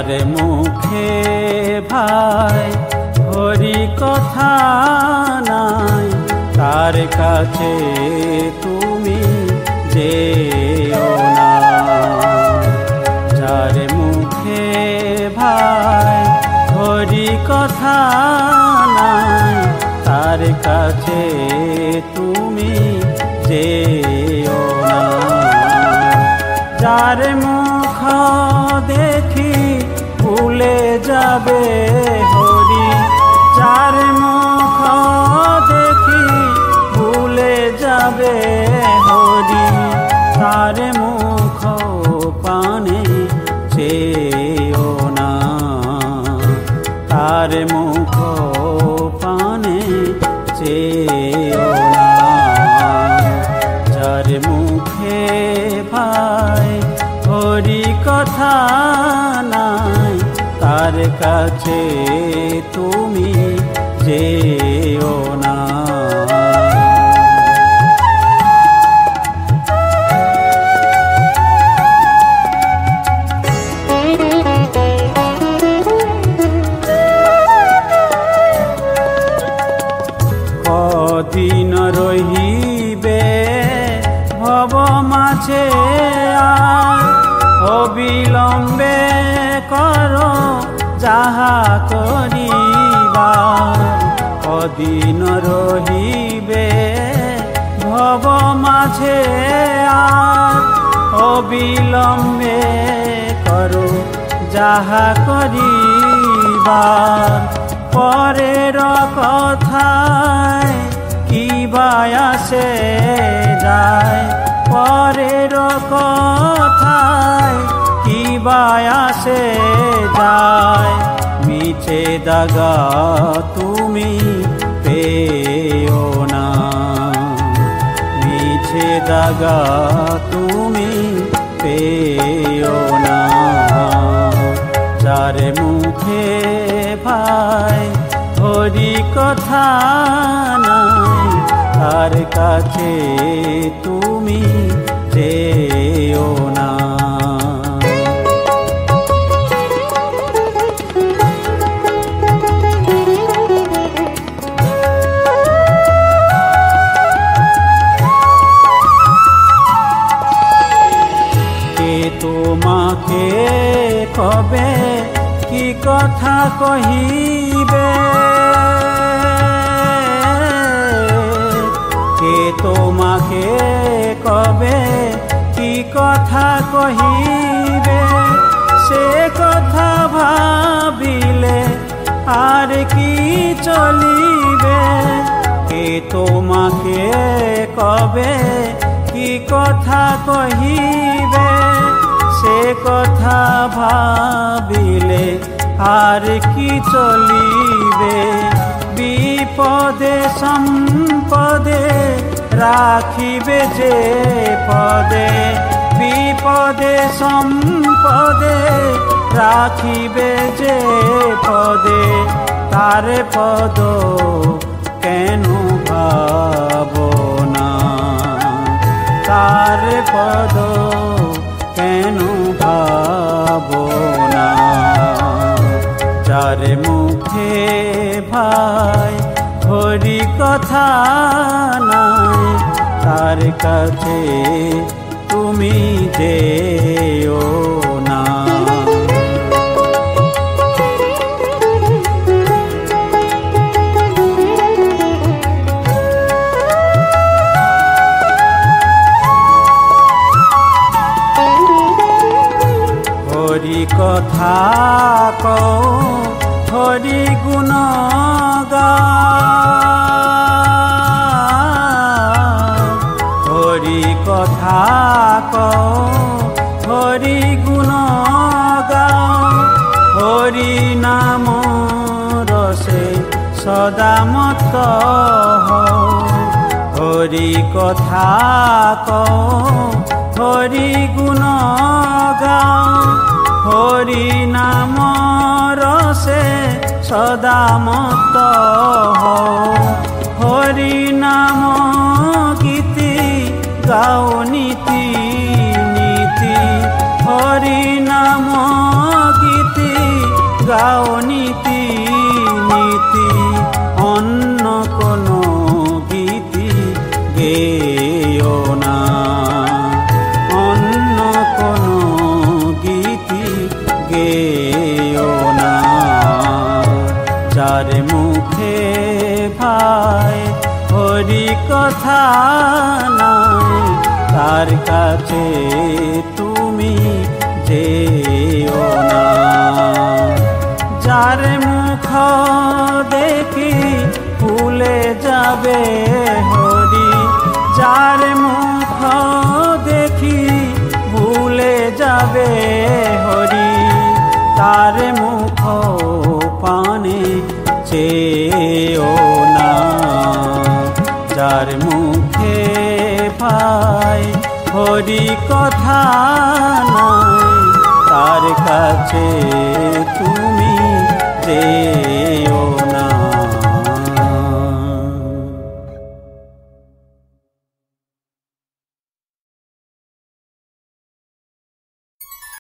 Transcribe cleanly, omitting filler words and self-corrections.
যার মুখে ভাই হরি কথা নাই, তার কাছে তুমি যেও না। যার মুখে ভাই হরি কথা নাই, তার কাছে তুমি যেও না। যার মুখ দেখি ভুলে যাবে হরি, যার মুখ দেখি ভুলে যাবে হরি, তার মুখ পানে চেও না, তার মুখ পানে চেও না। যার মুখে ভাই হরি কথা নাই, তার কাছে তুমি যেও না। কদিন রহিবে ভব মাঝে আর, অবিলম্বে করো যাহা করিবার। কদিন রহিবে ভব মাঝে আর, অবিলম্বে করো যাহা করিবার। পরের কথায় কি বায়াসে যায়, পরের কথায় কি বায়াসে যায়। মিছে দাগা তুমি পেও না, মিছে দাগা তুমি পেও না। যার মুখে ভাই হরি কথা নাই, তার কাছে তুমি যেও না। কে তোমাকে কবে কি কথা কহিবে, কে তোমাকে কবে কি কথা কহিবে। সে কথা ভাবিলে আর কি চলিবে, কে তোমাকে কবে কি কথা কহিবে। সে কথা ভাবিলে আর কি চলিবে। বিপদে সম্পদে রাখিবে যে পদে, বিপদে সম্পদে রাখিবে যে পদে। তার পদ কেন ভাবনা, তার পদ কেন ভাবনা। যার মুখে ভাই হরি কথা নাই, তার কাছে তুমি যেও না। হরি কথা কও, হরি গুণ গাও। হরি কথা কও, হরি গুণ গাও। হরি নাম রসে সদা মত্ত হও। হরি কথা কও, হরি গুণ গাও। হরি নাম রসে সদা মত্ত হও। হরি নাম গীতি গাও নীতি নীতি। হরি নাম গীতি নাই, তার কাছে তুমি যেও না। যার মুখ দেখি ভুলে যাবে হরি, যার মুখ দেখি ভুলে যাবে হরি, তার মুখ পানে চেও না। যার মুখে পাই হরি কথা নাই, তার কাছে